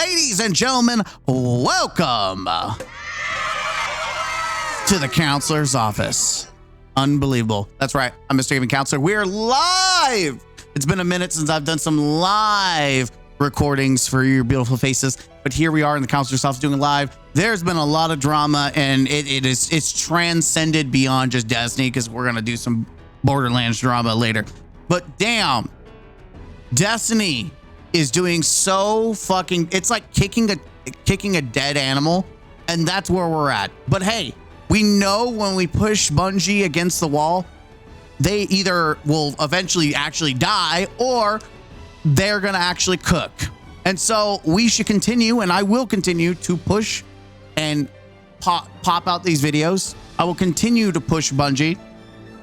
Ladies and gentlemen, welcome to the counselor's office. Unbelievable. That's right. I'm Mr. Gaming Counselor. We're live. It's been a minute since I've done some live recordings for your beautiful faces, but here we are in the counselor's office doing live. There's been a lot of drama, and it's transcended beyond just Destiny, because we're gonna do some Borderlands drama later. But damn, Destiny is doing so fucking, it's like kicking a dead animal, and that's where we're at. But hey, we know when we push Bungie against the wall, they either will eventually actually die or they're gonna actually cook. And so we should continue, and I will continue to push and pop out these videos. I will continue to push Bungie,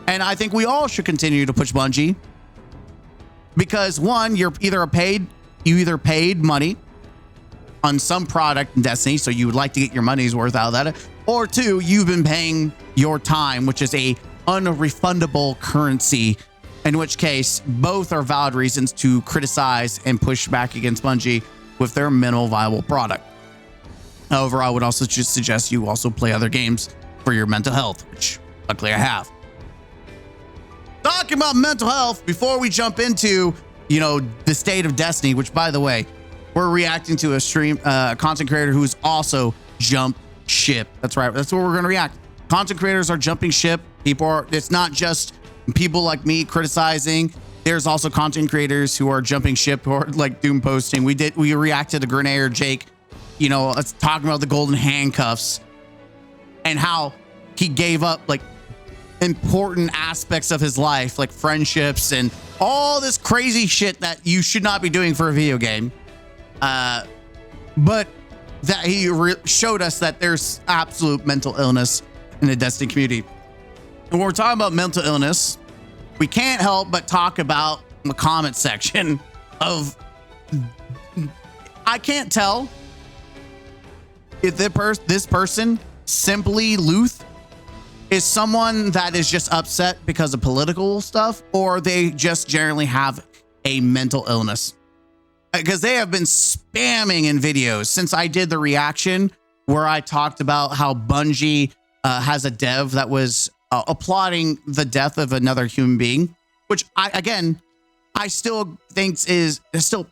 and I think we all should continue to push Bungie, because one, you either paid money on some product in Destiny, so you would like to get your money's worth out of that, or two, you've been paying your time, which is a unrefundable currency, in which case both are valid reasons to criticize and push back against Bungie with their minimal viable product. However, I would also just suggest you also play other games for your mental health, which luckily I have. Talking about mental health, before we jump into, the state of Destiny, which, by the way, we're reacting to a content creator who's also jumped ship. That's right. That's where we're going to react. Content creators are jumping ship. It's not just people like me criticizing. There's also content creators who are jumping ship or like doom posting. We reacted to Grenadier Jake, let's talk about the golden handcuffs and how he gave up like important aspects of his life, like friendships and all this crazy shit that you should not be doing for a video game. But that he showed us that there's absolute mental illness in the Destiny community. And when we're talking about mental illness, we can't help but talk about the comment section of, I can't tell if this person, Simply Luth, is someone that is just upset because of political stuff, or they just generally have a mental illness. Because they have been spamming in videos since I did the reaction where I talked about how Bungie has a dev that was applauding the death of another human being, which I still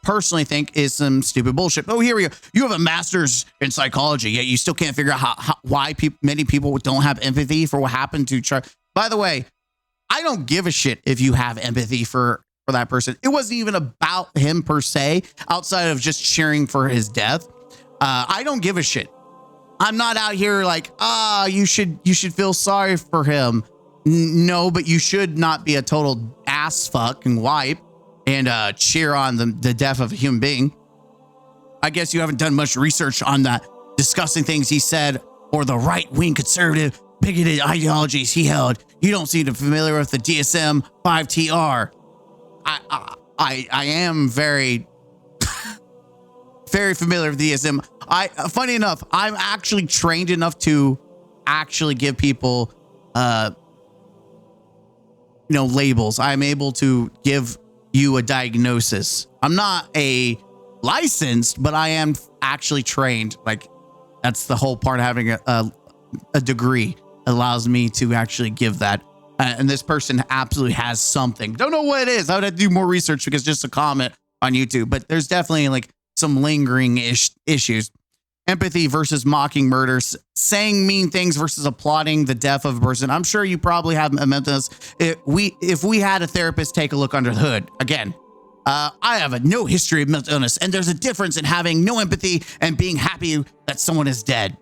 personally think is some stupid bullshit. Oh, here we go. You have a master's in psychology, yet you still can't figure out why many people don't have empathy for what happened to By the way, I don't give a shit if you have empathy for that person. It wasn't even about him per se, outside of just cheering for his death. I don't give a shit. I'm not out here like, you should feel sorry for him. No, but you should not be a total ass fuck and wipe and cheer on the death of a human being. I guess you haven't done much research on the disgusting things he said or the right-wing conservative bigoted ideologies he held. You don't seem to be familiar with the DSM 5TR. I am very very familiar with DSM. Funny enough, I'm actually trained enough to actually give people labels. I'm able to give you a diagnosis. I'm not a licensed, but I am actually trained. Like, that's the whole part of having a degree. Allows me to actually give that. And this person absolutely has something. Don't know what it is. I would have to do more research because just a comment on YouTube, but there's definitely like some lingering issues. Empathy versus mocking murders, saying mean things versus applauding the death of a person. I'm sure you probably have a mental illness. If we had a therapist take a look under the hood, again, I have no history of mental illness, and there's a difference in having no empathy and being happy that someone is dead.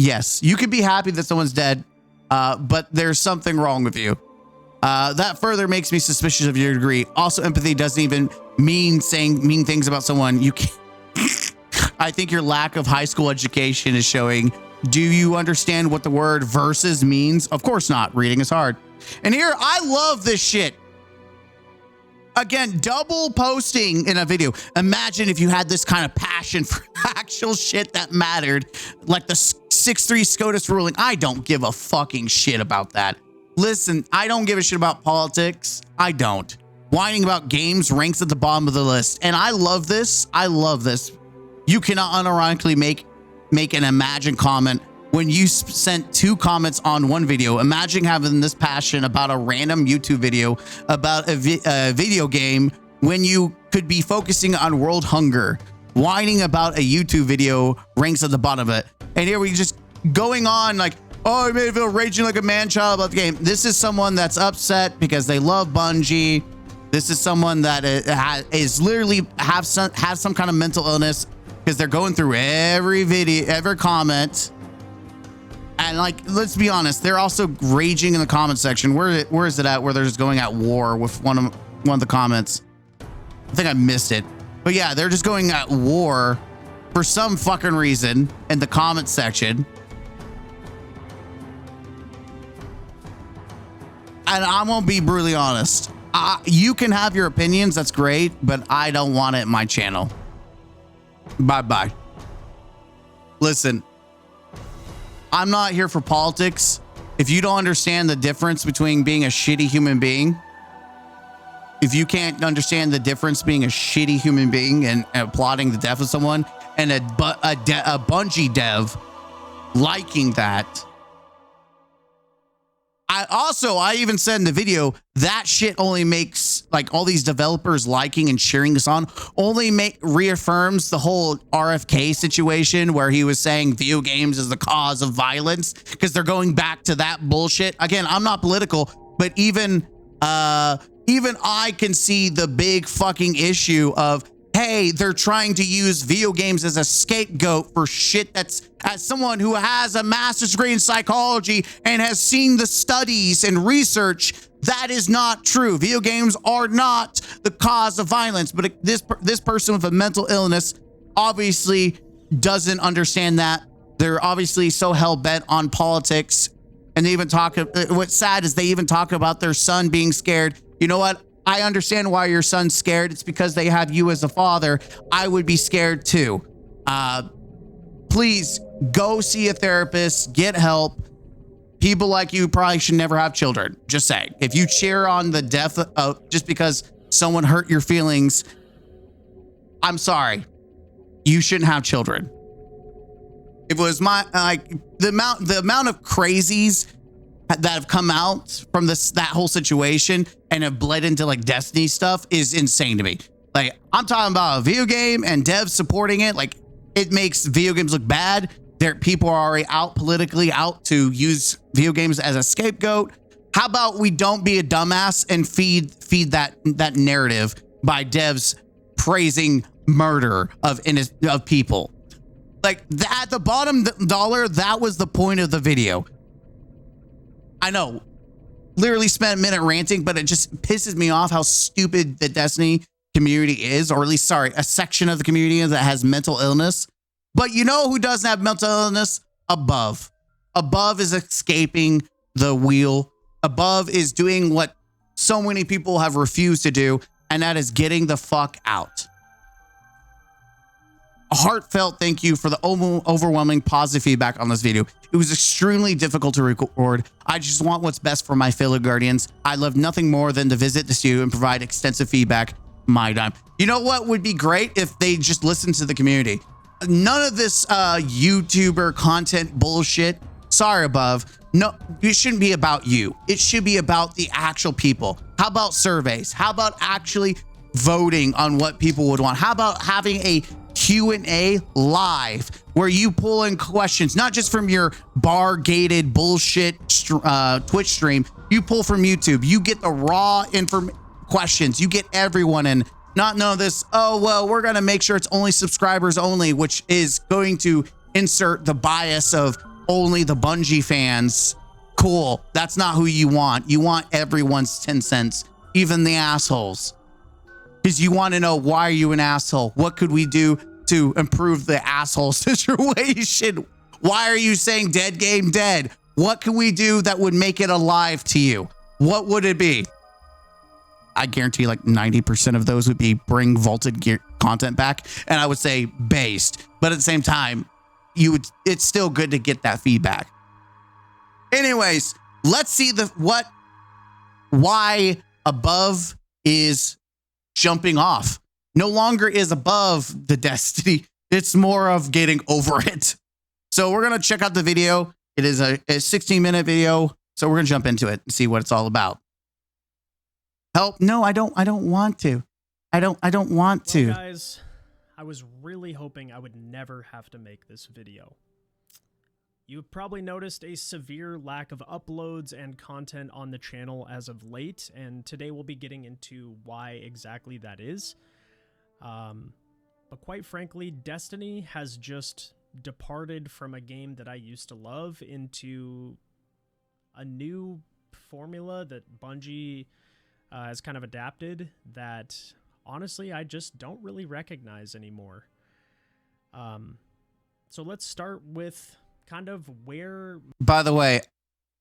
Yes, you can be happy that someone's dead, but there's something wrong with you. That further makes me suspicious of your degree. Also, empathy doesn't even mean saying mean things about someone. You can't. I think your lack of high school education is showing. Do you understand what the word versus means? Of course not. Reading is hard. And here, I love this shit. Again, double posting in a video. Imagine if you had this kind of passion for actual shit that mattered, like the 6-3 SCOTUS ruling. I don't give a fucking shit about that. Listen, I don't give a shit about politics. I don't. whining about games ranks at the bottom of the list. And I love this. I love this. You cannot unironically make an imagine comment when you sent 2 comments on one video. Imagine having this passion about a random YouTube video about a video game when you could be focusing on world hunger. Whining about a YouTube video ranks at the bottom of it. And here we just going on like, oh, I made me feel raging like a man-child about the game. This is someone that's upset because they love Bungie. This is someone that is literally has some kind of mental illness because they're going through every video, every comment. And like, let's be honest, they're also raging in the comment section. Where is it at? Where they're just going at war with one of the comments. I think I missed it. But yeah, they're just going at war for some fucking reason in the comment section. And I'm gonna be brutally honest. You can have your opinions, that's great, but I don't want it in my channel. Bye-bye. Listen, I'm not here for politics. If you don't understand the difference between being a shitty human being, if you can't understand the difference being a shitty human being and applauding the death of someone and a Bungie dev liking that, I even said in the video that shit only makes like all these developers liking and cheering this on only reaffirms the whole RFK situation where he was saying video games is the cause of violence because they're going back to that bullshit. Again, I'm not political, but even I can see the big fucking issue of, hey, they're trying to use video games as a scapegoat for shit that's, as someone who has a master's degree in psychology and has seen the studies and research, that is not true. Video games are not the cause of violence, but this person with a mental illness obviously doesn't understand that. They're obviously so hell-bent on politics. And they even talk, what's sad is they even talk about their son being scared. You know what? I understand why your son's scared. It's because they have you as a father. I would be scared too. Please go see a therapist, get help. People like you probably should never have children. Just saying. If you cheer on the death of just because someone hurt your feelings, I'm sorry. You shouldn't have children. If it was my the amount of crazies that have come out from that whole situation and have bled into like Destiny stuff is insane to me. Like, I'm talking about a video game and devs supporting it. Like, it makes video games look bad. People are already out politically out to use video games as a scapegoat. How about we don't be a dumbass and feed that narrative by devs praising murder of people? Like, at the bottom dollar, that was the point of the video. I know, literally spent a minute ranting, but it just pisses me off how stupid the Destiny community is, or at least, sorry, a section of the community that has mental illness. But you know who doesn't have mental illness? Above. Above is escaping the wheel. Above is doing what so many people have refused to do, and that is getting the fuck out. A heartfelt thank you for the overwhelming positive feedback on this video. It was extremely difficult to record. I just want what's best for my fellow Guardians. I love nothing more than to visit the studio and provide extensive feedback my time. You know what would be great if they just listened to the community? None of this YouTuber content bullshit. Sorry, Above. No, it shouldn't be about you. It should be about the actual people. How about surveys? How about actually voting on what people would want? How about having a Q&A live where you pull in questions, not just from your bar-gated bullshit Twitch stream. You pull from YouTube. You get the raw questions. You get everyone in. Not know this, oh, well, we're going to make sure it's only subscribers only, which is going to insert the bias of only the Bungie fans. Cool. That's not who you want. You want everyone's 10 cents, even the assholes. Because you want to know, why are you an asshole? What could we do to improve the asshole situation? Why are you saying dead game dead? What can we do that would make it alive to you? What would it be? I guarantee like 90% of those would be bring vaulted gear content back. And I would say based, but at the same time, it's still good to get that feedback. Anyways, let's see why Above is jumping off. No longer is above the Destiny. It's more of getting over it. So we're going to check out the video. It is a 16-minute video. So we're going to jump into it and see what it's all about. Help. No, I don't want to. I don't want to. Well, guys, I was really hoping I would never have to make this video. You've probably noticed a severe lack of uploads and content on the channel as of late, and today we'll be getting into why exactly that is. But quite frankly, Destiny has just departed from a game that I used to love into a new formula that Bungie has kind of adapted that, honestly, I just don't really recognize anymore. So let's start with kind of where... By the way,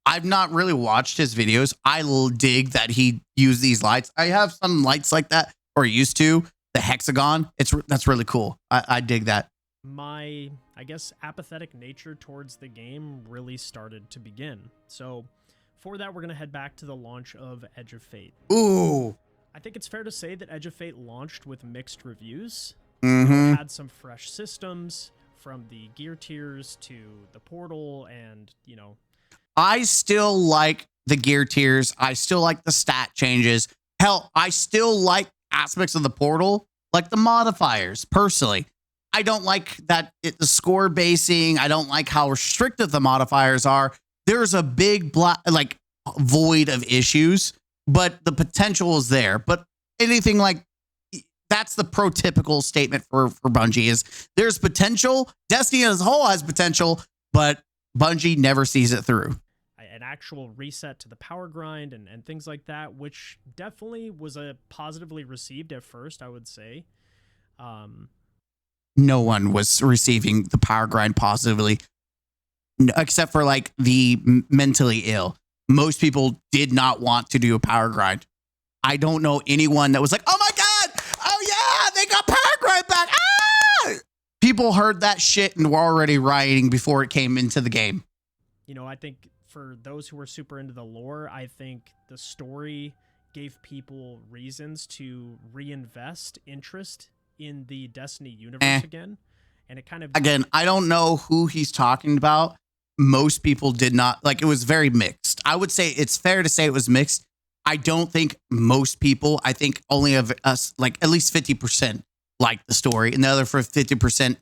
I've not really watched his videos. I dig that he used these lights. I have some lights like that, or used to. The hexagon. That's really cool. I dig that. My, I guess, apathetic nature towards the game really started to begin. So for that, we're going to head back to the launch of Edge of Fate. Ooh. I think it's fair to say that Edge of Fate launched with mixed reviews. Mm-hmm. It had some fresh systems, from the gear tiers to the portal, and, you know. I still like the gear tiers. I still like the stat changes. Hell, I still like aspects of the portal, like the modifiers, personally. I don't like that the score basing. I don't like how restrictive the modifiers are. There's a big void of issues, but the potential is there. But anything like that's the prototypical statement for Bungie is there's potential. Destiny as a whole has potential, but Bungie never sees it through. An actual reset to the power grind and things like that, which definitely was positively received at first, I would say. No one was receiving the power grind positively, except for like the mentally ill. Most people did not want to do a power grind. I don't know anyone that was like, oh my God, oh yeah, they got power grind back. Ah! People heard that shit and were already rioting before it came into the game. You know, I think for those who are super into the lore, I think the story gave people reasons to reinvest interest in the Destiny universe again. And it kind of... Again, I don't know who he's talking about. Most people did not... Like, it was very mixed. I would say it's fair to say it was mixed. I don't think most people... I think only of us, like, at least 50% liked the story. And the other 50%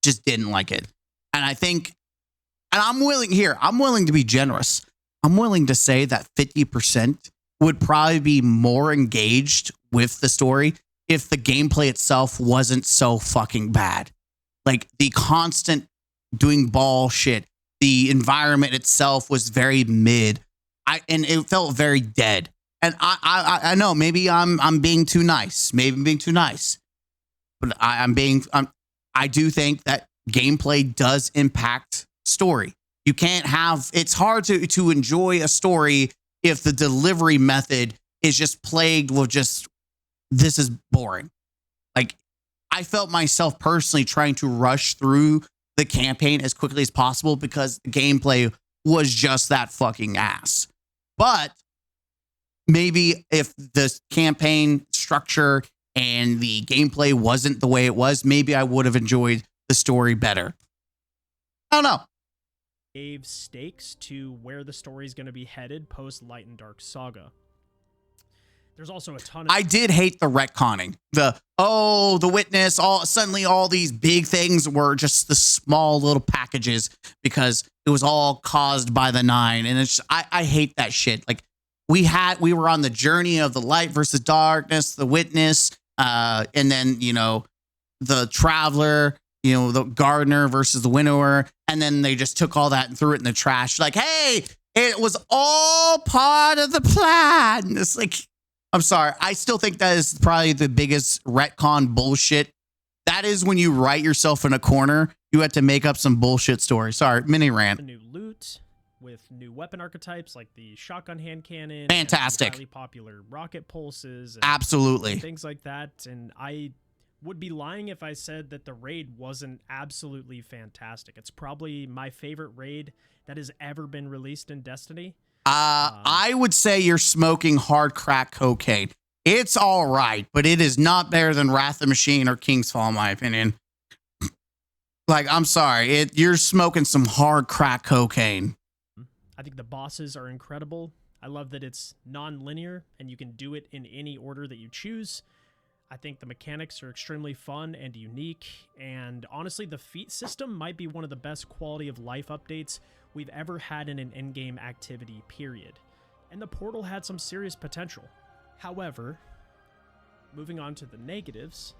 just didn't like it. And I think... And I'm willing to be generous. I'm willing to say that 50% would probably be more engaged with the story if the gameplay itself wasn't so fucking bad. Like the constant doing ball shit, the environment itself was very mid. And it felt very dead. And I know maybe I'm being too nice. Maybe I'm being too nice. But I do think that gameplay does impact story. You can't have, it's hard to enjoy a story if the delivery method is just plagued with just, this is boring. Like, I felt myself personally trying to rush through the campaign as quickly as possible because the gameplay was just that fucking ass. But maybe if the campaign structure and the gameplay wasn't the way it was, maybe I would have enjoyed the story better. I don't know. Gave stakes to where the story is going to be headed post Light and Dark Saga. There's also a ton of... I did hate the retconning. The witness, suddenly all these big things were just the small little packages because it was all caused by the 9. And it's just, I hate that shit. Like we were on the journey of the light versus darkness, the witness, and then, you know, the traveler, you know, the gardener versus the winnower. And then they just took all that and threw it in the trash. Like, hey, it was all part of the plan. It's like, I'm sorry. I still think that is probably the biggest retcon bullshit. That is when you write yourself in a corner. You have to make up some bullshit story. Sorry, mini rant. The new loot with new weapon archetypes like the shotgun hand cannon. Fantastic. And highly popular rocket pulses. And absolutely. Things like that. And I would be lying if I said that the raid wasn't absolutely fantastic. It's probably my favorite raid that has ever been released in Destiny. I would say you're smoking hard crack cocaine. It's all right, but it is not better than Wrath of the Machine or King's Fall, in my opinion. Like, I'm sorry, you're smoking some hard crack cocaine. I think the bosses are incredible. I love that it's non-linear and you can do it in any order that you choose. I think the mechanics are extremely fun and unique, and honestly, the feat system might be one of the best quality of life updates we've ever had in an in-game activity, period. And the portal had some serious potential. However, moving on to the negatives,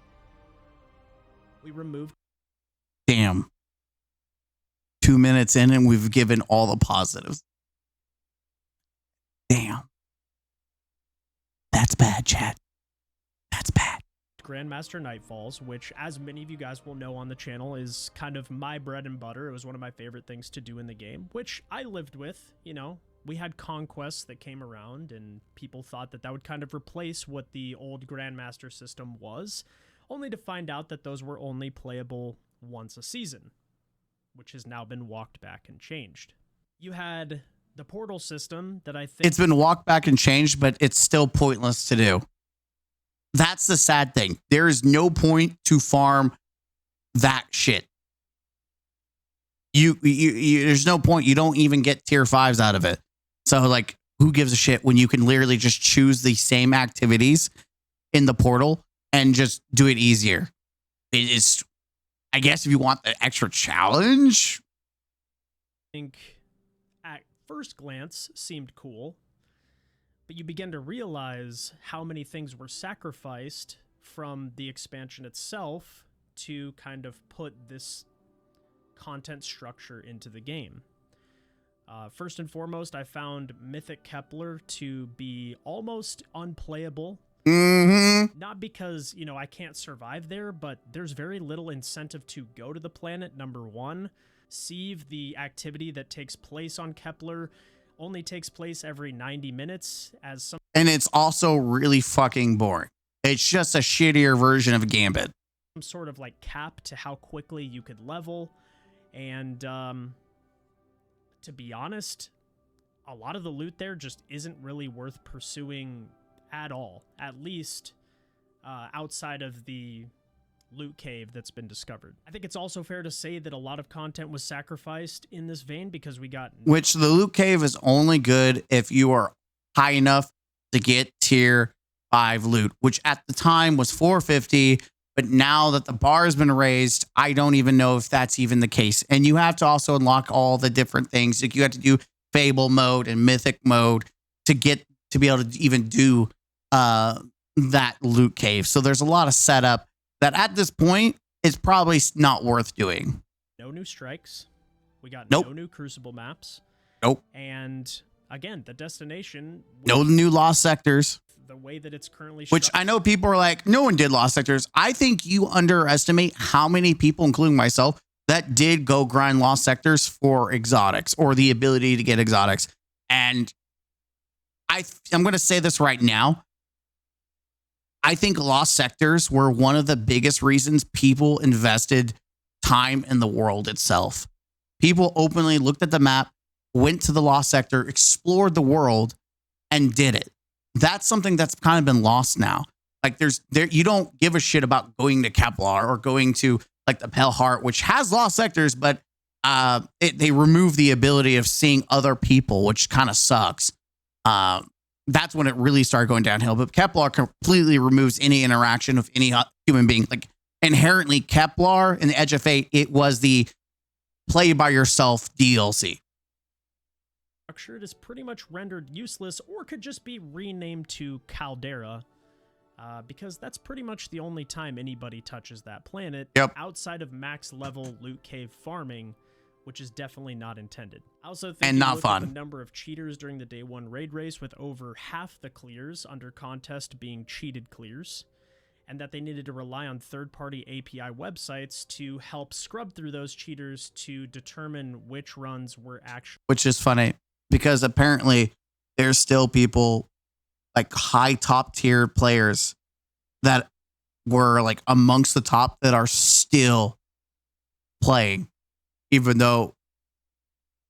we removed... Damn. 2 minutes in and we've given all the positives. Damn. That's bad, chat. That's bad. Grandmaster Nightfalls, which, as many of you guys will know on the channel, is kind of my bread and butter. It was one of my favorite things to do in the game, which I lived with. You know, we had conquests that came around, and people thought that that would kind of replace what the old Grandmaster system was, only to find out that those were only playable once a season, which has now been walked back and changed. You had the portal system that I think... It's been walked back and changed, but it's still pointless to do. That's the sad thing. There is no point to farm that shit. There's no point. You don't even get tier 5s out of it. So, like, who gives a shit when you can literally just choose the same activities in the portal and just do it easier? It is, I guess, if you want the extra challenge. I think at first glance seemed cool, but you begin to realize how many things were sacrificed from the expansion itself to kind of put this content structure into the game. First and foremost, I found Mythic Kepler to be almost unplayable. Not because, you know, I can't survive there, but there's very little incentive to go to the planet, number one. Sieve, the activity that takes place on Kepler, only takes place every 90 minutes as some... And it's also really fucking boring. It's just a shittier version of Gambit. Some sort of like cap to how quickly you could level. And to be honest, a lot of the loot there just isn't really worth pursuing at all. At least outside of the loot cave that's been discovered. I think it's also fair to say that a lot of content was sacrificed in this vein because we got... Which the loot cave is only good if you are high enough to get tier 5 loot, which at the time was 450, but now that the bar has been raised, I don't even know if that's even the case. And you have to also unlock all the different things. Like you have to do Fable mode and Mythic mode to be able to even do that loot cave. So there's a lot of setup that at this point is probably not worth doing. No new strikes. We got no new Crucible maps. And again, the destination... No new Lost Sectors. The way that it's currently... Which I know people are like, no one did Lost Sectors. I think you underestimate how many people, including myself, that did go grind Lost Sectors for exotics or the ability to get exotics. And I'm going to say this right now. I think Lost Sectors were one of the biggest reasons people invested time in the world itself. People openly looked at the map, went to the Lost Sector, explored the world, and did it. That's something that's kind of been lost now. Like you don't give a shit about going to Kepler or going to like the Pale Heart, which has Lost Sectors, but they remove the ability of seeing other people, which kind of sucks. That's when it really started going downhill. But Kepler completely removes any interaction with any human being. Like inherently, Kepler in the Edge of Fate, it was the play by yourself DLC. It is pretty much rendered useless, or could just be renamed to Caldera, because that's pretty much the only time anybody touches that planet outside of max level loot cave farming, which is definitely not intended. I also think not fun. The number of cheaters during the day one raid race, with over half the clears under contest being cheated clears, and that they needed to rely on third-party API websites to help scrub through those cheaters to determine which runs were actually... Which is funny, because apparently there's still people, like high top tier players that were like amongst the top that are still playing, even though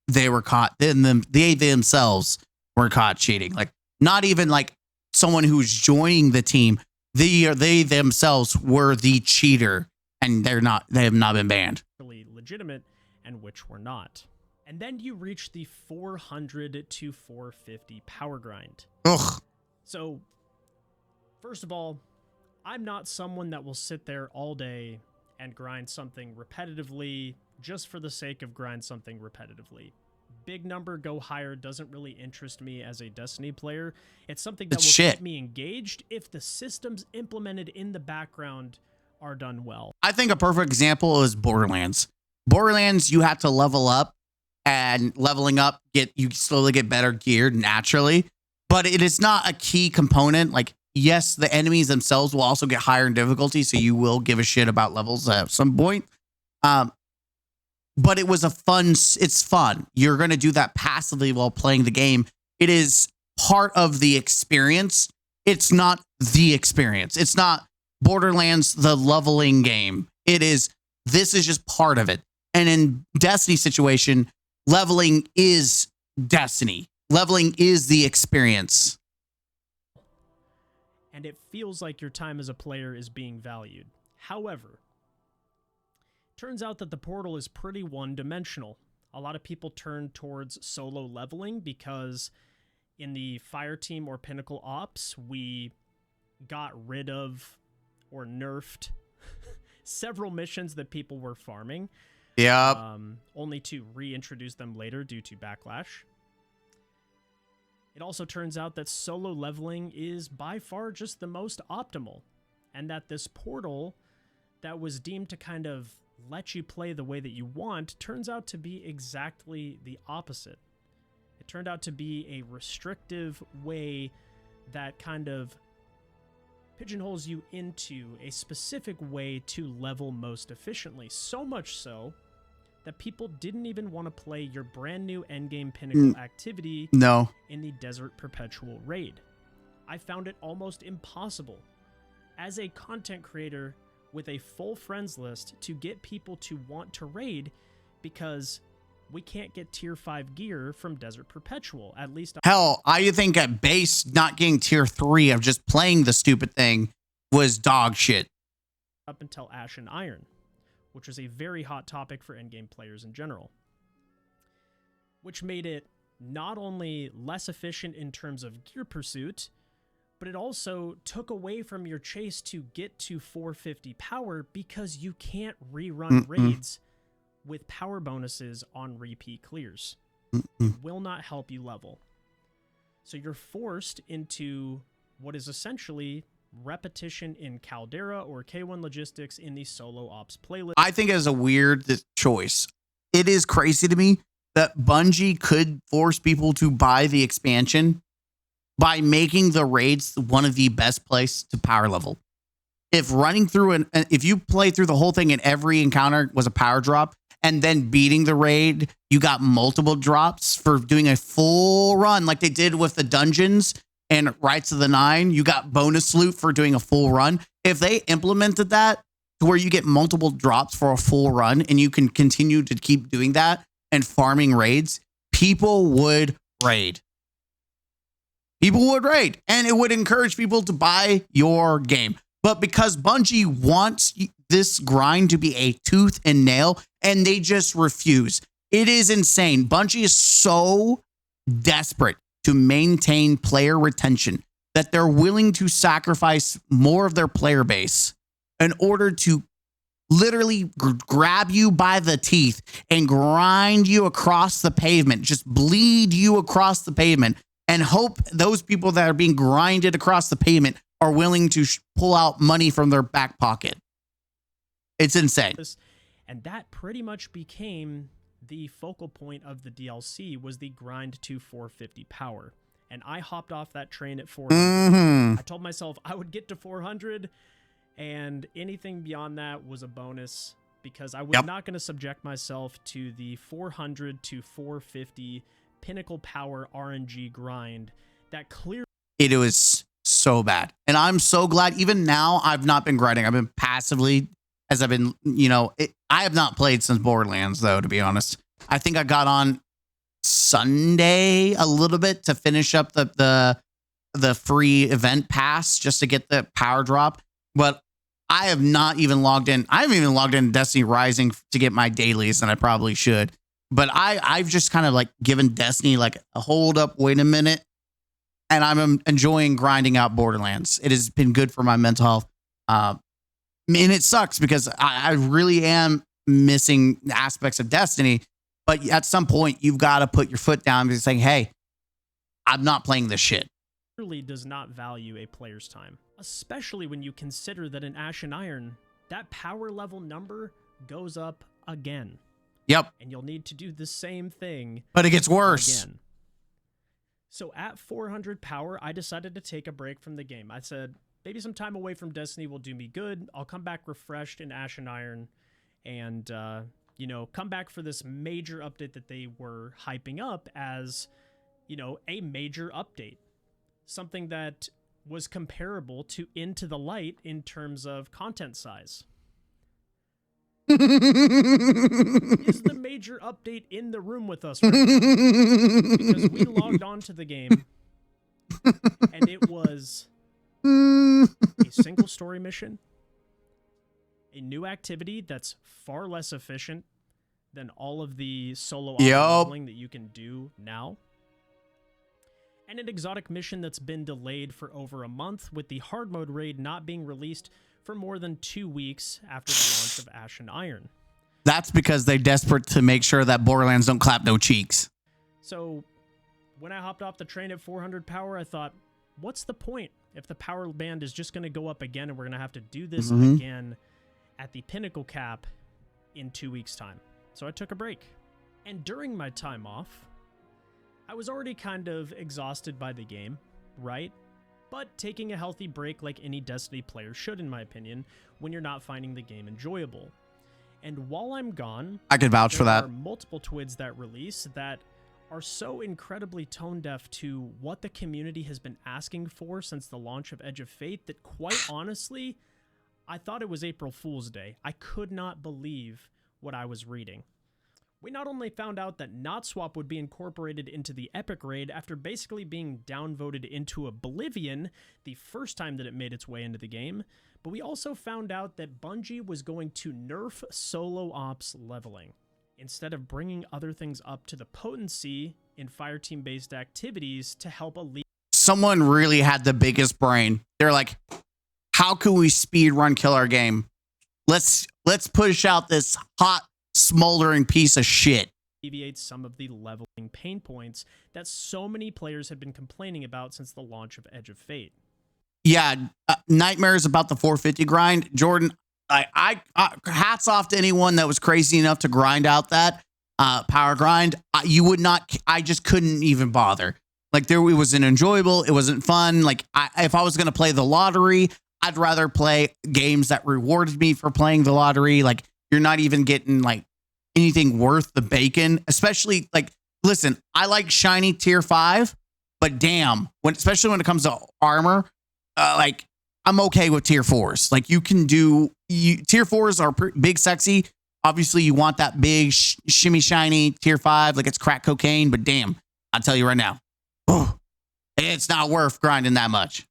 they were caught. They themselves were caught cheating. Like not even like someone who's joining the team, they themselves were the cheater, and they have not been banned. Really legitimate and which were not. And then you reach the 400 to 450 power grind. Ugh. So, first of all, I'm not someone that will sit there all day and grind something repetitively just for the sake of grind something repetitively. Big number, go higher doesn't really interest me as a Destiny player. It's something that will keep me engaged if the systems implemented in the background are done well. I think a perfect example is Borderlands. Borderlands, you have to level up, and leveling up, you slowly get better geared naturally, but it is not a key component. Like, yes, the enemies themselves will also get higher in difficulty, so you will give a shit about levels at some point. But it's fun. You're going to do that passively while playing the game. It is part of the experience. It's not the experience. It's not Borderlands, the leveling game. This is just part of it. And in Destiny's situation, leveling is Destiny. Leveling is the experience. And it feels like your time as a player is being valued. However, turns out that the portal is pretty one-dimensional. A lot of people turn towards solo leveling because in the Fire Team or Pinnacle Ops, we got rid of or nerfed several missions that people were farming. Yep. Only to reintroduce them later due to backlash. It also turns out that solo leveling is by far just the most optimal, and that this portal that was deemed to kind of let you play the way that you want turns out to be exactly the opposite. It turned out to be a restrictive way that kind of pigeonholes you into a specific way to level most efficiently. So much so that people didn't even want to play your brand new endgame pinnacle activity in the Desert Perpetual raid. I found it almost impossible as a content creator with a full friends list to get people to want to raid because we can't get tier 5 gear from Desert Perpetual. At least hell, I think at base not getting tier 3 of just playing the stupid thing was dog shit. Up until Ash and Iron, which was a very hot topic for endgame players in general, which made it not only less efficient in terms of gear pursuit, but it also took away from your chase to get to 450 power because you can't rerun raids with power bonuses on repeat clears. It will not help you level. So you're forced into what is essentially repetition in Caldera or K1 Logistics in the solo ops playlist. I think it is a weird choice. It is crazy to me that Bungie could force people to buy the expansion by making the raids one of the best place to power level. If running through if you play through the whole thing and every encounter was a power drop, and then beating the raid, you got multiple drops for doing a full run like they did with the dungeons and Rights of the Nine. You got bonus loot for doing a full run. If they implemented that to where you get multiple drops for a full run and you can continue to keep doing that and farming raids, people would raid. People would raid, and it would encourage people to buy your game. But because Bungie wants this grind to be a tooth and nail, and they just refuse. It is insane. Bungie is so desperate to maintain player retention that they're willing to sacrifice more of their player base in order to literally grab you by the teeth and grind you across the pavement, just bleed you across the pavement, and hope those people that are being grinded across the pavement are willing to pull out money from their back pocket. It's insane. And that pretty much became the focal point of the DLC, was the grind to 450 power. And I hopped off that train at 400. I told myself I would get to 400, and anything beyond that was a bonus, because I was not going to subject myself to the 400 to 450 pinnacle power RNG grind that clearly... It was so bad. And I'm so glad, even now, I've not been grinding. I've been passively, as I've been, I have not played since Borderlands, though, to be honest. I think I got on Sunday a little bit to finish up the the free event pass just to get the power drop, but I have not even logged in. I haven't even logged in Destiny Rising to get my dailies, and I probably should. But I've just kind of like given Destiny like a hold up, wait a minute, and I'm enjoying grinding out Borderlands. It has been good for my mental health. And it sucks because I really am missing aspects of Destiny. But at some point, you've got to put your foot down and saying, hey, I'm not playing this shit. Really does not value a player's time, especially when you consider that in Ashen Iron, that power level number goes up again. Yep. And you'll need to do the same thing. But it gets worse. Again. So at 400 power, I decided to take a break from the game. I said, maybe some time away from Destiny will do me good. I'll come back refreshed in Ashen Iron and, you know, come back for this major update that they were hyping up as, you know, a major update. Something that was comparable to Into the Light in terms of content size. Is the major update in the room with us right now? Because we logged on to the game and it was a single story mission, a new activity that's far less efficient than all of the solo leveling that you can do now, and an exotic mission that's been delayed for over a month, with the hard mode raid not being released for more than 2 weeks after the launch of Ashen Iron. That's because they're desperate to make sure that Borderlands don't clap no cheeks. So when I hopped off the train at 400 power, I thought, what's the point if the power band is just going to go up again and we're going to have to do this again at the pinnacle cap in 2 weeks' time? So I took a break. And during my time off, I was already kind of exhausted by the game, right? But taking a healthy break like any Destiny player should, in my opinion, when you're not finding the game enjoyable. And while I'm gone, I could vouch for that. There are multiple TWIDs that release that are so incredibly tone deaf to what the community has been asking for since the launch of Edge of Fate that, quite honestly, I thought it was April Fool's Day. I could not believe what I was reading. We not only found out that Not Swap would be incorporated into the Epic Raid after basically being downvoted into oblivion the first time that it made its way into the game, but we also found out that Bungie was going to nerf solo ops leveling, instead of bringing other things up to the potency in fireteam-based activities to help alleviate. Someone really had the biggest brain. They're like, how can we speed run kill our game? Let's push out this hot, smoldering piece of shit. Alleviate some of the leveling pain points that so many players had been complaining about since the launch of Edge of Fate. Yeah, nightmares about the 450 grind. Jordan, I hats off to anyone that was crazy enough to grind out that power grind. You would not, I just couldn't even bother. Like, it wasn't enjoyable. It wasn't fun. Like, if I was going to play the lottery, I'd rather play games that rewarded me for playing the lottery. Like, you're not even getting like anything worth the bacon, especially like, listen, I like shiny tier 5, but damn, especially when it comes to armor, like, I'm okay with tier 4s. Like, you can do, tier 4s are big, sexy. Obviously, you want that big, shimmy, shiny tier 5, like it's crack cocaine, but damn, I'll tell you right now, it's not worth grinding that much.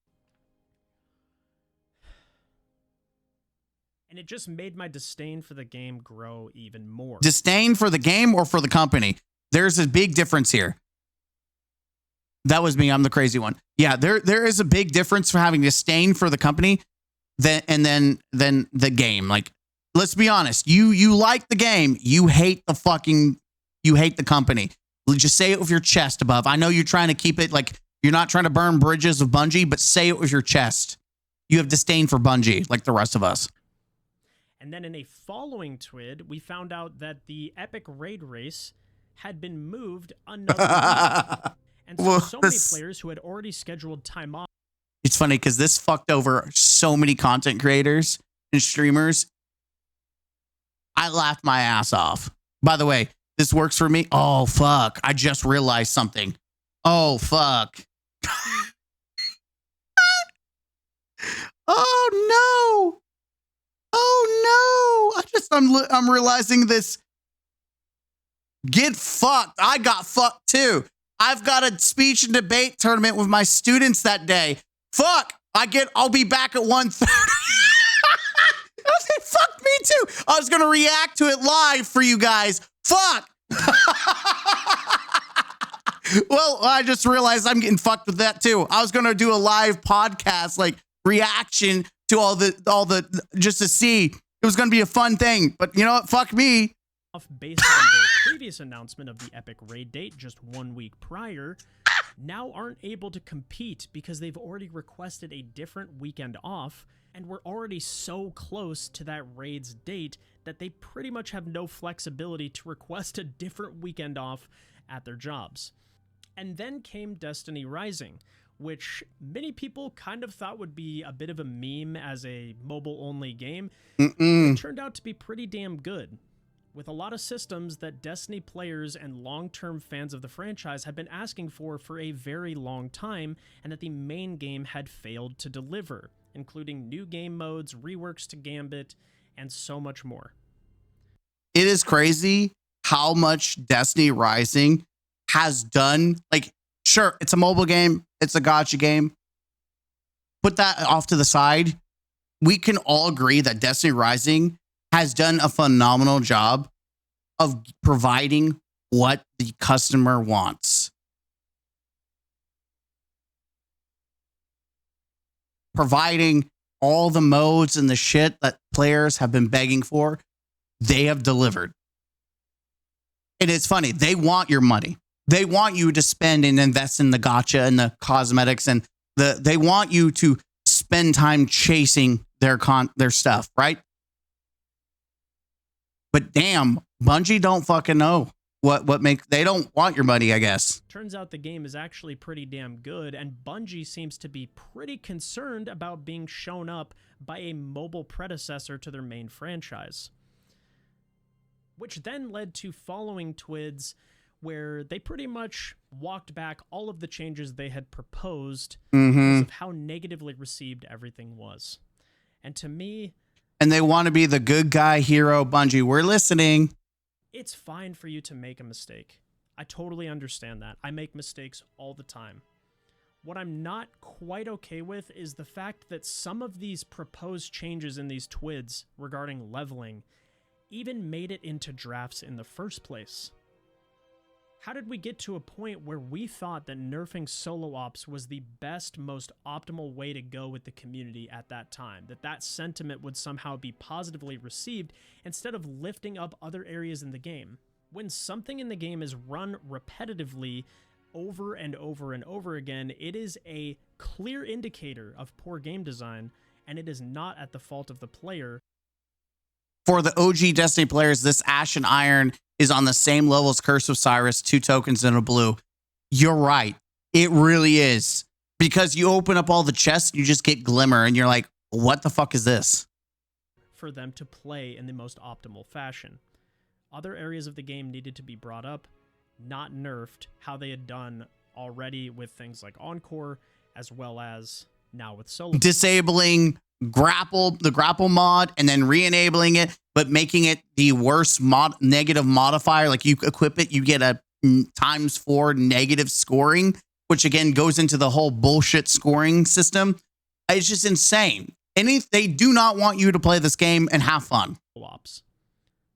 And it just made my disdain for the game grow even more. Disdain for the game or for the company? There's a big difference here. That was me. I'm the crazy one. Yeah, there is a big difference for having disdain for the company and then the game. Like, let's be honest. You like the game. You hate the company. Just say it with your chest above. I know you're trying to keep it like you're not trying to burn bridges of Bungie, but say it with your chest. You have disdain for Bungie like the rest of us. And then in a following TWID, we found out that the Epic Raid Race had been moved another week. And so many players who had already scheduled time off. It's funny because this fucked over so many content creators and streamers. I laughed my ass off. By the way, this works for me. Oh, fuck. I just realized something. Oh, fuck. Oh, no. Oh no! I'm realizing this. Get fucked. I got fucked too. I've got a speech and debate tournament with my students that day. Fuck. I'll be back at 1:30. I was like, fuck me too. I was going to react to it live for you guys. Fuck. Well, I just realized I'm getting fucked with that too. I was going to do a live podcast, like reaction to all the, just to see. It was going to be a fun thing, but you know what? Fuck me. Based on the previous announcement of the Epic raid date just 1 week prior, now aren't able to compete because they've already requested a different weekend off, and we're already so close to that raid's date that they pretty much have no flexibility to request a different weekend off at their jobs. And then came Destiny Rising, which many people kind of thought would be a bit of a meme as a mobile-only game. It turned out to be pretty damn good, with a lot of systems that Destiny players and long-term fans of the franchise have been asking for a very long time, and that the main game had failed to deliver, including new game modes, reworks to Gambit, and so much more. It is crazy how much Destiny Rising has done. Like, sure, it's a mobile game, it's a gacha game. Put that off to the side. We can all agree that Destiny Rising has done a phenomenal job of providing what the customer wants. Providing all the modes and the shit that players have been begging for, they have delivered. And it's funny, they want your money. They want you to spend and invest in the gacha and the cosmetics, and they want you to spend time chasing their stuff, right? But damn, Bungie don't fucking know they don't want your money, I guess. Turns out the game is actually pretty damn good, and Bungie seems to be pretty concerned about being shown up by a mobile predecessor to their main franchise. Which then led to following TWIDs, where they pretty much walked back all of the changes they had proposed because of how negatively received everything was. And to me... And they want to be the good guy hero, Bungie. We're listening. It's fine for you to make a mistake. I totally understand that. I make mistakes all the time. What I'm not quite okay with is the fact that some of these proposed changes in these TWIDs regarding leveling even made it into drafts in the first place. How did we get to a point where we thought that nerfing solo ops was the best, most optimal way to go with the community at that time? That sentiment would somehow be positively received instead of lifting up other areas in the game. When something in the game is run repetitively over and over and over again, it is a clear indicator of poor game design, and it is not at the fault of the player. For the OG Destiny players, this Ash and Iron is on the same level as Curse of Cyrus, 2 tokens and a blue. You're right. It really is. Because you open up all the chests, you just get Glimmer, and you're like, what the fuck is this? For them to play in the most optimal fashion. Other areas of the game needed to be brought up, not nerfed, how they had done already with things like Encore, as well as now with Solo. Disabling the grapple mod and then re-enabling it, but making it the worst negative modifier. Like, you equip it, you get a ×4 negative scoring, which again goes into the whole bullshit scoring system. It's just insane. And they do not want you to play this game and have fun.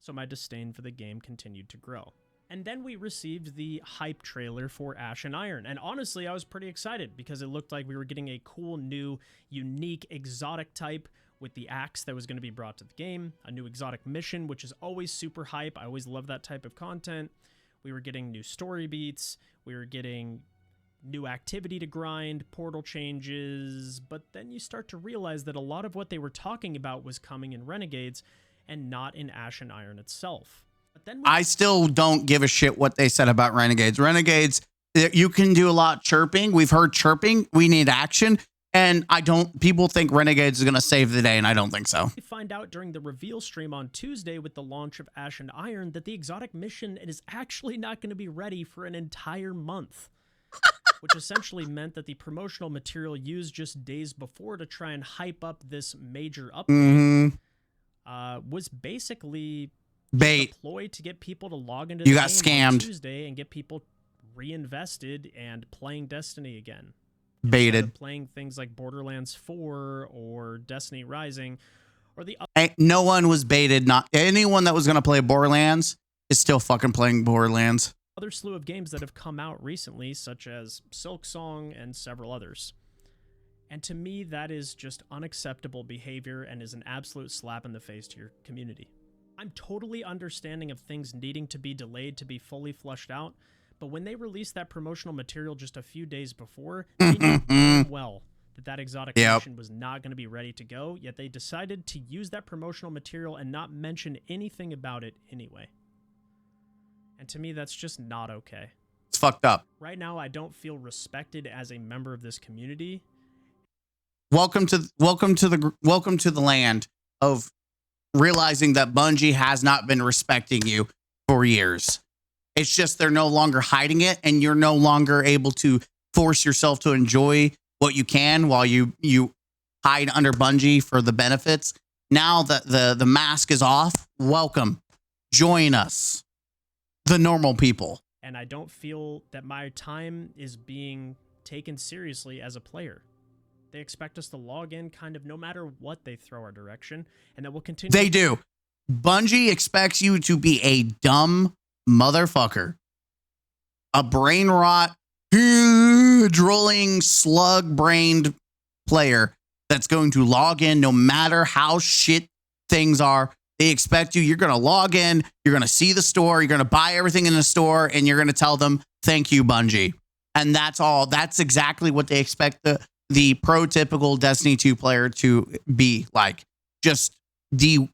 So my disdain for the game continued to grow. And then we received the hype trailer for Ash and Iron. And honestly, I was pretty excited because it looked like we were getting a cool, new, unique, exotic type with the axe that was going to be brought to the game. A new exotic mission, which is always super hype. I always love that type of content. We were getting new story beats. We were getting new activity to grind, portal changes. But then you start to realize that a lot of what they were talking about was coming in Renegades and not in Ash and Iron itself. But then I still don't give a shit what they said about Renegades. Renegades, you can do a lot chirping. We've heard chirping. We need action. And people think Renegades is going to save the day, and I don't think so. We find out during the reveal stream on Tuesday with the launch of Ash and Iron that the exotic mission is actually not going to be ready for an entire month. Which essentially meant that the promotional material used just days before to try and hype up this major update was basically bait deployed to get people to log into the game got scammed on Tuesday and get people reinvested and playing Destiny again. Baited. Instead of playing things like Borderlands 4 or Destiny Rising or the No one was baited. Not anyone that was going to play Borderlands is still fucking playing Borderlands. other slew of games that have come out recently, such as Silksong and several others. And to me, that is just unacceptable behavior and is an absolute slap in the face to your community. I'm totally understanding of things needing to be delayed to be fully flushed out, but when they released that promotional material just a few days before, they knew damn well that exotic mission was not going to be ready to go, yet they decided to use that promotional material and not mention anything about it anyway. And to me, that's just not okay. It's fucked up. Right now, I don't feel respected as a member of this community. Welcome to the land of realizing that Bungie has not been respecting you for years. It's just they're no longer hiding it, and you're no longer able to force yourself to enjoy what you can while you hide under Bungie for the benefits. Now that the mask is off, welcome. Join us, the normal people. And I don't feel that my time is being taken seriously as a player. They expect us to log in kind of no matter what they throw our direction, and that will continue. They do. Bungie expects you to be a dumb motherfucker, a brain rot, drooling, slug-brained player that's going to log in no matter how shit things are. They expect you. You're going to log in. You're going to see the store. You're going to buy everything in the store, and you're going to tell them, thank you, Bungie. And that's all. That's exactly what they expect the prototypical Destiny 2 player to be like. Just the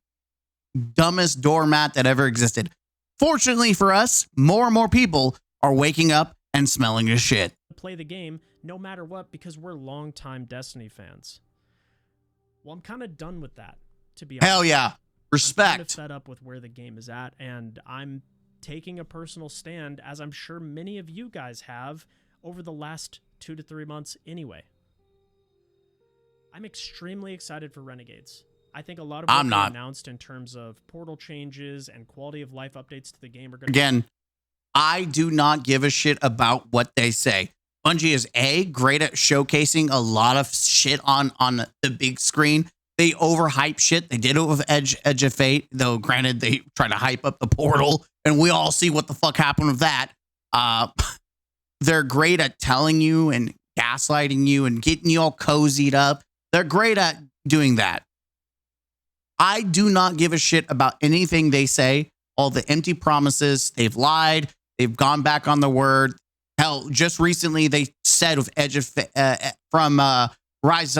dumbest doormat that ever existed. Fortunately for us, more and more people are waking up and smelling this shit. Play the game no matter what because we're longtime Destiny fans. Well, I'm kind of done with that, to be honest. Hell yeah. Respect. I'm kind of fed up with where the game is at, and I'm taking a personal stand, as I'm sure many of you guys have over the last 2 to 3 months anyway. I'm extremely excited for Renegades. I think a lot of what they announced in terms of portal changes and quality of life updates to the game are going to... Again, I do not give a shit about what they say. Bungie is great at showcasing a lot of shit on the big screen. They overhype shit. They did it with Edge of Fate, though granted they tried to hype up the portal, and we all see what the fuck happened with that. They're great at telling you and gaslighting you and getting you all cozied up. They're great at doing that. I do not give a shit about anything they say. All the empty promises. They've lied. They've gone back on the word. Hell, just recently they said with Edge of from Rise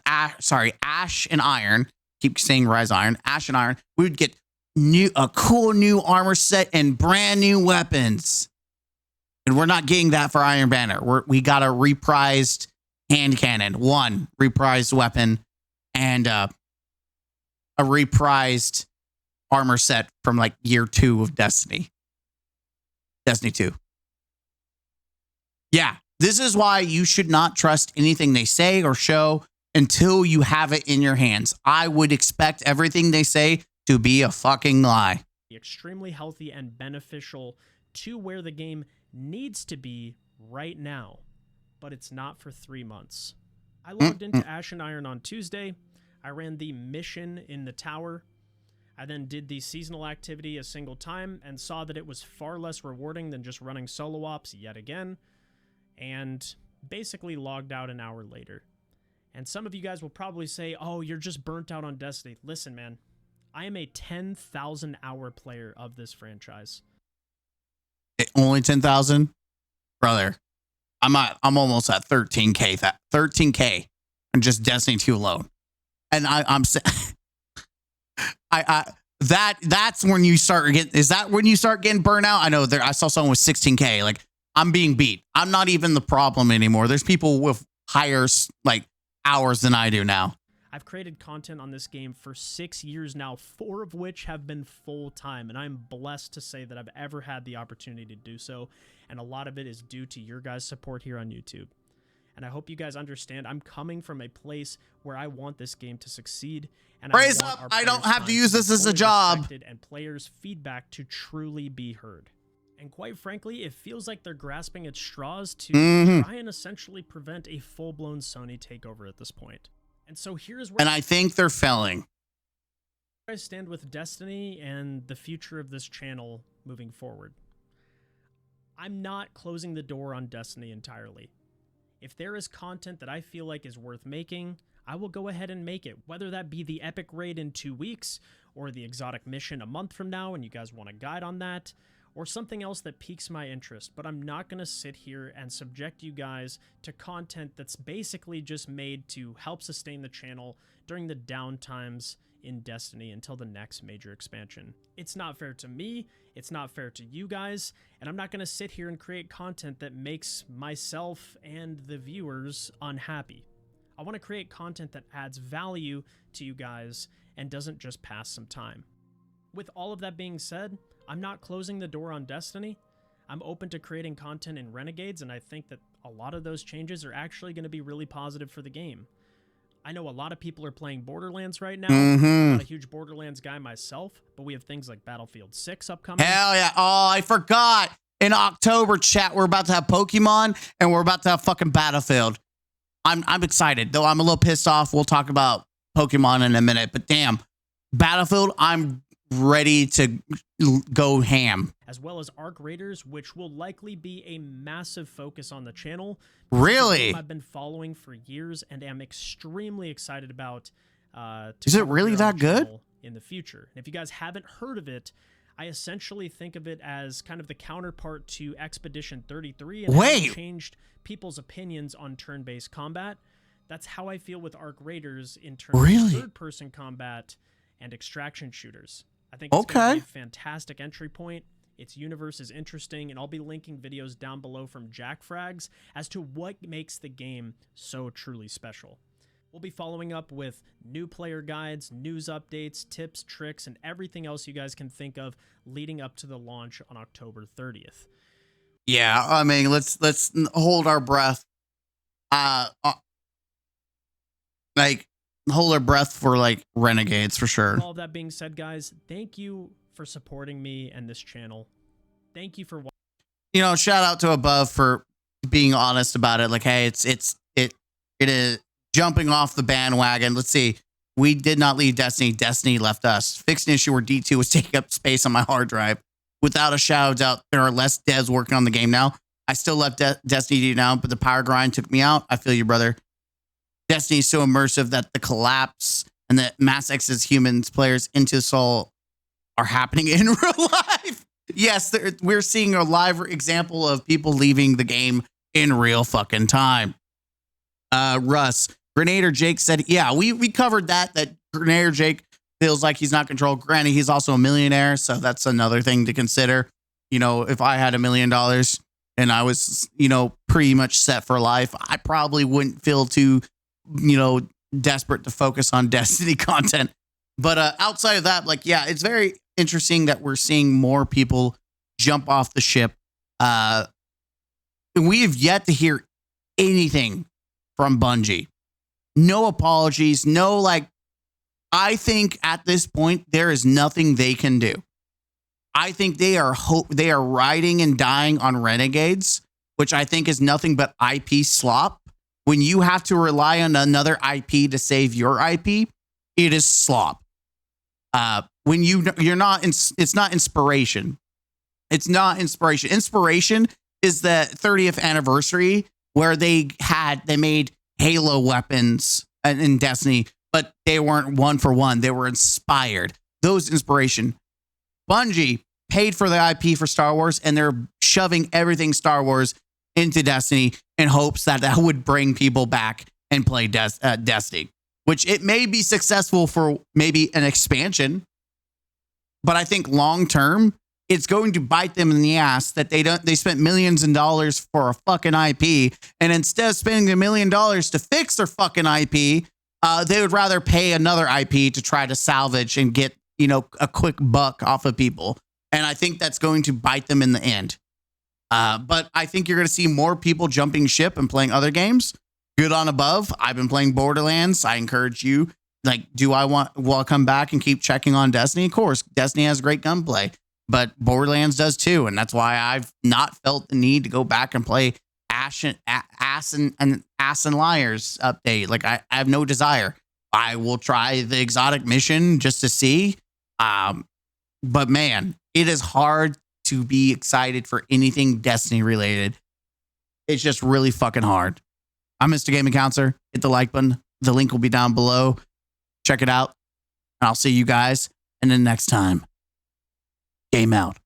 Ash and Iron. Keep saying Rise Iron, Ash and Iron. We would get a cool new armor set and brand new weapons. And we're not getting that for Iron Banner. We got a reprised hand cannon, one reprised weapon, and a reprised armor set from like year 2 of Destiny 2. Yeah, this is why you should not trust anything they say or show until you have it in your hands. I would expect everything they say to be a fucking lie. Extremely healthy and beneficial to where the game needs to be right now, but it's not for 3 months. I logged into Ash and Iron on Tuesday. I ran the mission in the tower. I then did the seasonal activity a single time and saw that it was far less rewarding than just running solo ops yet again, and basically logged out an hour later. And some of you guys will probably say, oh, you're just burnt out on Destiny. Listen, man, I am a 10,000 hour player of this franchise. Only 10,000? Brother, I'm almost at 13K. 13K and just Destiny 2 alone. And that's when you start getting, is that when you start getting burnt out? I know I saw someone with 16K. Like, I'm being beat. I'm not even the problem anymore. There's people with higher like hours than I do now. I've created content on this game for 6 years now, 4 of which have been full-time, and I'm blessed to say that I've ever had the opportunity to do so, and a lot of it is due to your guys' support here on YouTube. And I hope you guys understand I'm coming from a place where I want this game to succeed, and Praise up! I don't have to use this as a job. And players' feedback to truly be heard. And quite frankly, it feels like they're grasping at straws to try and essentially prevent a full-blown Sony takeover at this point. And so here's where— And I think they're failing. I stand with Destiny and the future of this channel moving forward. I'm not closing the door on Destiny entirely. If there is content that I feel like is worth making, I will go ahead and make it, whether that be the epic raid in 2 weeks, or the exotic mission a month from now and you guys want a guide on that, or something else that piques my interest. But I'm not going to sit here and subject you guys to content that's basically just made to help sustain the channel during the downtimes in Destiny until the next major expansion. It's not fair to me, it's not fair to you guys, and I'm not going to sit here and create content that makes myself and the viewers unhappy. I want to create content that adds value to you guys and doesn't just pass some time. With all of that being said, I'm not closing the door on Destiny. I'm open to creating content in Renegades, and I think that a lot of those changes are actually going to be really positive for the game. I know a lot of people are playing Borderlands right now. I'm not a huge Borderlands guy myself, but we have things like Battlefield 6 upcoming. Hell yeah. Oh, I forgot. In October, chat, we're about to have Pokemon and we're about to have fucking Battlefield. I'm excited, though I'm a little pissed off. We'll talk about Pokemon in a minute, but damn, Battlefield, I'm ready to go ham. As well as Arc Raiders, which will likely be a massive focus on the channel. Really? I've been following for years and am extremely excited about. Is it really that good? In the future. And if you guys haven't heard of it, I essentially think of it as kind of the counterpart to Expedition 33 and how it changed people's opinions on turn-based combat. That's how I feel with Arc Raiders in terms of third-person combat and extraction shooters. I think it's going to be a fantastic entry point. Its universe is interesting, and I'll be linking videos down below from Jack Frags as to what makes the game so truly special. We'll be following up with new player guides, news updates, tips, tricks, and everything else you guys can think of leading up to the launch on October 30th. Yeah, I mean, let's hold our breath. Like, hold our breath for, like, Renegades, for sure. All that being said, guys, thank you for supporting me and this channel. Thank you for watching. You know, shout out to Above for being honest about it. Like, hey, it is jumping off the bandwagon. Let's see. We did not leave Destiny. Destiny left us. Fixed an issue where D2 was taking up space on my hard drive. Without a shadow of doubt, there are less devs working on the game now. I still left Destiny now, but the power grind took me out. I feel you, brother. Destiny is so immersive that the collapse and the mass exodus humans players into Soul are happening in real life. Yes, we're seeing a live example of people leaving the game in real fucking time. Russ, Grenadier Jake said, yeah, we covered that Grenadier Jake feels like he's not controlled. Granted, he's also a millionaire, so that's another thing to consider. You know, if I had $1 million and I was, you know, pretty much set for life, I probably wouldn't feel too, you know, desperate to focus on Destiny content. But outside of that, like, yeah, it's very interesting that we're seeing more people jump off the ship. We have yet to hear anything from Bungie. No apologies, no, like, I think at this point, there is nothing they can do. I think they are riding and dying on Renegades, which I think is nothing but IP slop. When you have to rely on another IP to save your IP, it is slop. When you're not, it's not inspiration. It's not inspiration. Inspiration is the 30th anniversary where they made Halo weapons in Destiny, but they weren't one for one. They were inspired. Those inspiration. Bungie paid for the IP for Star Wars, and they're shoving everything Star Wars into Destiny in hopes that would bring people back and play Destiny, which it may be successful for maybe an expansion, but I think long term, it's going to bite them in the ass that they spent millions of dollars for a fucking IP, and instead of spending $1 million to fix their fucking IP, they would rather pay another IP to try to salvage and get, you know, a quick buck off of people. And I think that's going to bite them in the end. But I think you're going to see more people jumping ship and playing other games. Good on Above. I've been playing Borderlands. I encourage you. Like, will I come back and keep checking on Destiny? Of course, Destiny has great gunplay. but Borderlands does too. And that's why I've not felt the need to go back and play Ass and Liars update. Like I have no desire. I will try the exotic mission just to see. But man, it is hard to be excited for anything Destiny related. It's just really fucking hard. I'm Mr. Gaming Counselor. Hit the like button. The link will be down below. Check it out. And I'll see you guys in the next time. Game out.